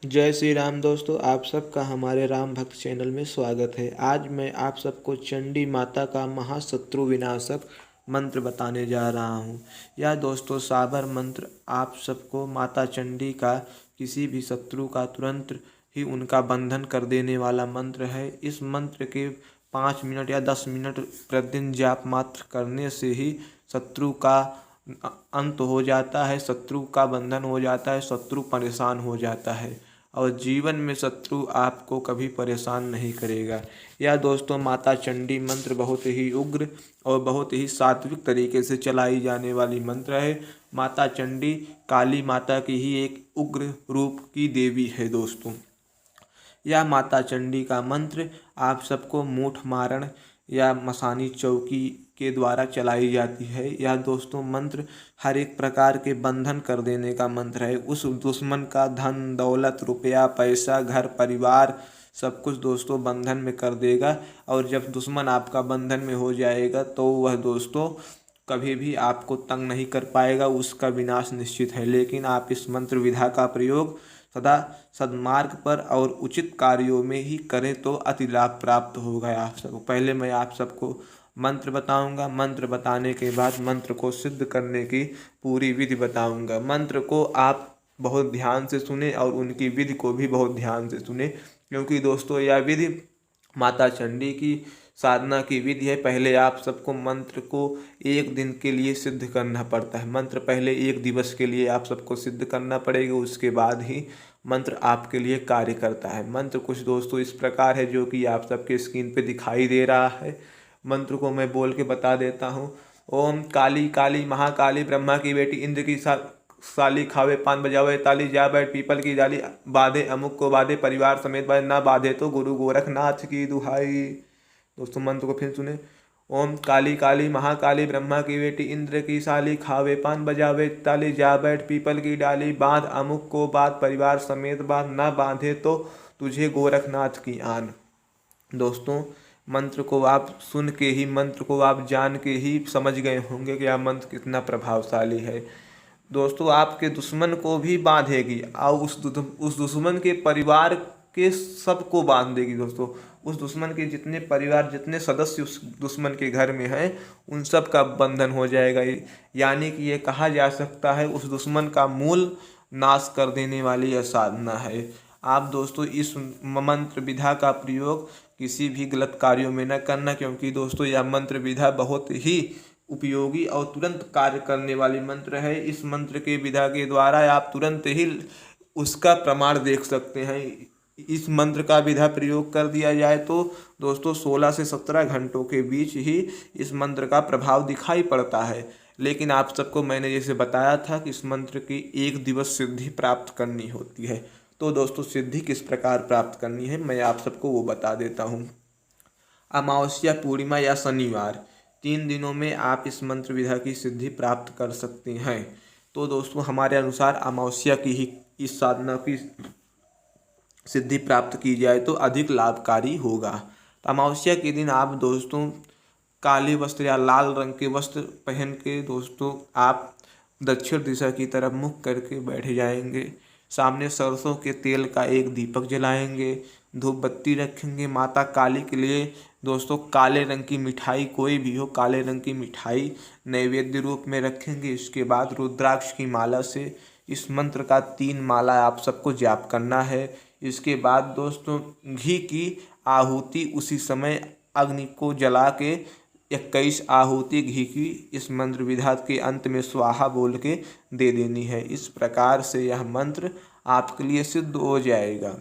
जय श्री राम दोस्तों, आप सबका हमारे राम भक्त चैनल में स्वागत है। आज मैं आप सबको चंडी माता का महाशत्रु विनाशक मंत्र बताने जा रहा हूँ। यह दोस्तों साबर मंत्र आप सबको माता चंडी का किसी भी शत्रु का तुरंत ही उनका बंधन कर देने वाला मंत्र है। इस मंत्र के 5 मिनट या 10 मिनट प्रतिदिन जाप मात्र करने से ही शत्रु का अंत हो जाता है, शत्रु का बंधन हो जाता है, शत्रु परेशान हो जाता है और जीवन में शत्रु आपको कभी परेशान नहीं करेगा। यह दोस्तों माता चंडी मंत्र बहुत ही उग्र और बहुत ही सात्विक तरीके से चलाई जाने वाली मंत्र है। माता चंडी काली माता की ही एक उग्र रूप की देवी है दोस्तों। यह माता चंडी का मंत्र आप सबको मूठ मारण या मसानी चौकी के द्वारा चलाई जाती है। यह दोस्तों मंत्र हर एक प्रकार के बंधन कर देने का मंत्र है। उस दुश्मन का धन दौलत रुपया पैसा घर परिवार सब कुछ दोस्तों बंधन में कर देगा और जब दुश्मन आपका बंधन में हो जाएगा तो वह दोस्तों कभी भी आपको तंग नहीं कर पाएगा, उसका विनाश निश्चित है। लेकिन आप इस मंत्र विधा का प्रयोग सदा सद्मार्ग पर और उचित कार्यों में ही करें तो अति लाभ प्राप्त होगा आप सबको। पहले मैं आप सबको मंत्र बताऊंगा, मंत्र बताने के बाद मंत्र को सिद्ध करने की पूरी विधि बताऊंगा। मंत्र को आप बहुत ध्यान से सुने और उनकी विधि को भी बहुत ध्यान से सुने, क्योंकि दोस्तों यह विधि माता चंडी की साधना की विधि है। पहले आप सबको मंत्र को 1 दिन के लिए सिद्ध करना पड़ता है। मंत्र पहले 1 दिवस के लिए आप सबको सिद्ध करना पड़ेगा, उसके बाद ही मंत्र आपके लिए कार्य करता है। मंत्र कुछ दोस्तों इस प्रकार है जो कि आप सबके स्क्रीन पे दिखाई दे रहा है। मंत्र को मैं बोल के बता देता हूँ। ओम काली काली महाकाली ब्रह्मा की बेटी इंद्र की साली खावे पान बजावे ताली जा बैठ पीपल की डाली बाधे अमुक को बाधे परिवार समेत बाधे ना बाधे तो गुरु गोरखनाथ की दुहाई। दोस्तों मंत्र को फिर सुने। ओम काली काली महाकाली ब्रह्मा की बेटी इंद्र की साली खावे पान बजावे ताली जा बैठ पीपल की डाली बांध अमुक को बांध परिवार समेत बांध ना बांधे तो तुझे गोरखनाथ की आन। दोस्तों मंत्र को आप सुन के ही, मंत्र को आप जान के ही समझ गए होंगे कि यह मंत्र कितना प्रभावशाली है। दोस्तों आपके दुश्मन को भी बांधेगी और उस दुश्मन के परिवार के सबको बांध देगी। दोस्तों उस दुश्मन के जितने परिवार जितने सदस्य उस दुश्मन के घर में हैं उन सब का बंधन हो जाएगा। यानी कि ये कहा जा सकता है उस दुश्मन का मूल नाश कर देने वाली यह साधना है। आप दोस्तों इस मंत्र विधा का प्रयोग किसी भी गलत कार्यों में न करना, क्योंकि दोस्तों यह मंत्र विधा बहुत ही उपयोगी और तुरंत कार्य करने वाली मंत्र है। इस मंत्र के विधा के द्वारा आप तुरंत ही उसका प्रमाण देख सकते हैं। इस मंत्र का विधा प्रयोग कर दिया जाए तो दोस्तों 16 से 17 घंटों के बीच ही इस मंत्र का प्रभाव दिखाई पड़ता है। लेकिन आप सबको मैंने जैसे बताया था कि इस मंत्र की 1 दिवस सिद्धि प्राप्त करनी होती है। तो दोस्तों सिद्धि किस प्रकार प्राप्त करनी है मैं आप सबको वो बता देता हूँ। अमावस्या पूर्णिमा या शनिवार 3 दिनों में आप इस मंत्र विधा की सिद्धि प्राप्त कर सकते हैं। तो दोस्तों हमारे अनुसार अमावस्या की ही इस साधना की सिद्धि प्राप्त की जाए तो अधिक लाभकारी होगा। तो अमावस्या के दिन आप दोस्तों काले वस्त्र या लाल रंग के वस्त्र पहन के दोस्तों आप दक्षिण दिशा की तरफ मुख करके बैठ जाएंगे। सामने सरसों के तेल का एक दीपक जलाएंगे, धूप बत्ती रखेंगे। माता काली के लिए दोस्तों काले रंग की मिठाई कोई भी हो, काले रंग की मिठाई नैवेद्य रूप में रखेंगे। इसके बाद रुद्राक्ष की माला से इस मंत्र का 3 माला आप सबको जाप करना है। इसके बाद दोस्तों घी की आहुति उसी समय अग्नि को जला के 21 आहुति घी की इस मंत्र विधा के अंत में स्वाहा बोल के दे देनी है। इस प्रकार से यह मंत्र आपके लिए सिद्ध हो जाएगा।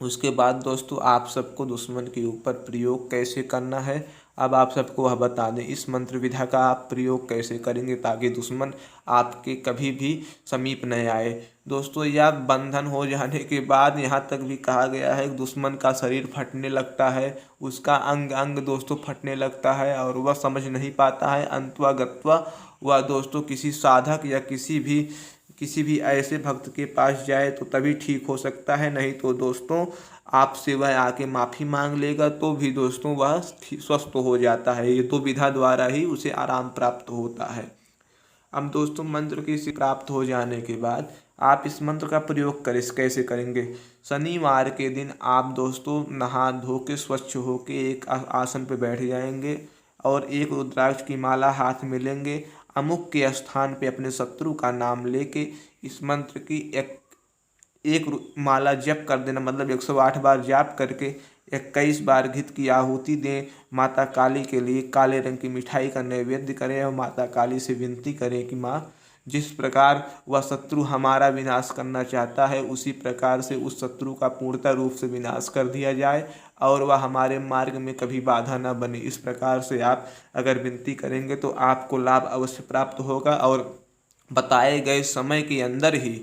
उसके बाद दोस्तों आप सबको दुश्मन के ऊपर प्रयोग कैसे करना है अब आप सबको वह बता दें। इस मंत्र विधा का आप प्रयोग कैसे करेंगे ताकि दुश्मन आपके कभी भी समीप न आए। दोस्तों यह बंधन हो जाने के बाद यहाँ तक भी कहा गया है दुश्मन का शरीर फटने लगता है, उसका अंग अंग दोस्तों फटने लगता है और वह समझ नहीं पाता है। अंतवा गत्वा वह दोस्तों किसी साधक या किसी भी ऐसे भक्त के पास जाए तो तभी ठीक हो सकता है, नहीं तो दोस्तों आपसे वह आके माफ़ी मांग लेगा तो भी दोस्तों वह स्वस्थ हो जाता है। ये तो विधा द्वारा ही उसे आराम प्राप्त होता है। अब दोस्तों मंत्र की सिद्धि प्राप्त हो जाने के बाद आप इस मंत्र का प्रयोग करें। कैसे करेंगे? शनिवार के दिन आप दोस्तों नहा धो के स्वच्छ होके एक आसन पर बैठ जाएंगे और एक रुद्राक्ष की माला हाथ में लेंगे। अमुक के स्थान पे अपने शत्रु का नाम लेके इस मंत्र की एक माला जप कर देना, मतलब 108 बार जाप करके 21 बार घृत की आहुति दें। माता काली के लिए काले रंग की मिठाई का नैवेद्य करें और माता काली से विनती करें कि माँ, जिस प्रकार वह शत्रु हमारा विनाश करना चाहता है उसी प्रकार से उस शत्रु का पूर्णतः रूप से विनाश कर दिया जाए और वह हमारे मार्ग में कभी बाधा न बने। इस प्रकार से आप अगर विनती करेंगे तो आपको लाभ अवश्य प्राप्त होगा और बताए गए समय के अंदर ही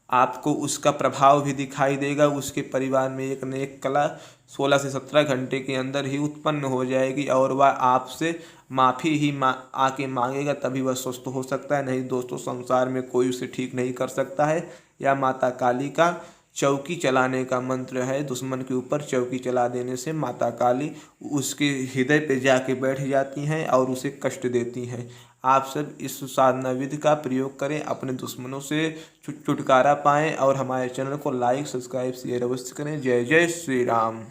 आपको उसका प्रभाव भी दिखाई देगा। उसके परिवार में एक न एक कला 16 से 17 घंटे के अंदर ही उत्पन्न हो जाएगी और वह आपसे माफ़ी ही आके मांगेगा, तभी वह स्वस्थ हो सकता है। नहीं दोस्तों, संसार में कोई उसे ठीक नहीं कर सकता है। यह माता काली का चौकी चलाने का मंत्र है। दुश्मन के ऊपर चौकी चला देने से माता काली उसके हृदय पे जाके बैठ जाती हैं और उसे कष्ट देती हैं। आप सब इस साधना विधि का प्रयोग करें, अपने दुश्मनों से छुटकारा पाएं और हमारे चैनल को लाइक, सब्सक्राइब, शेयर अवश्य करें। जय जय श्री राम।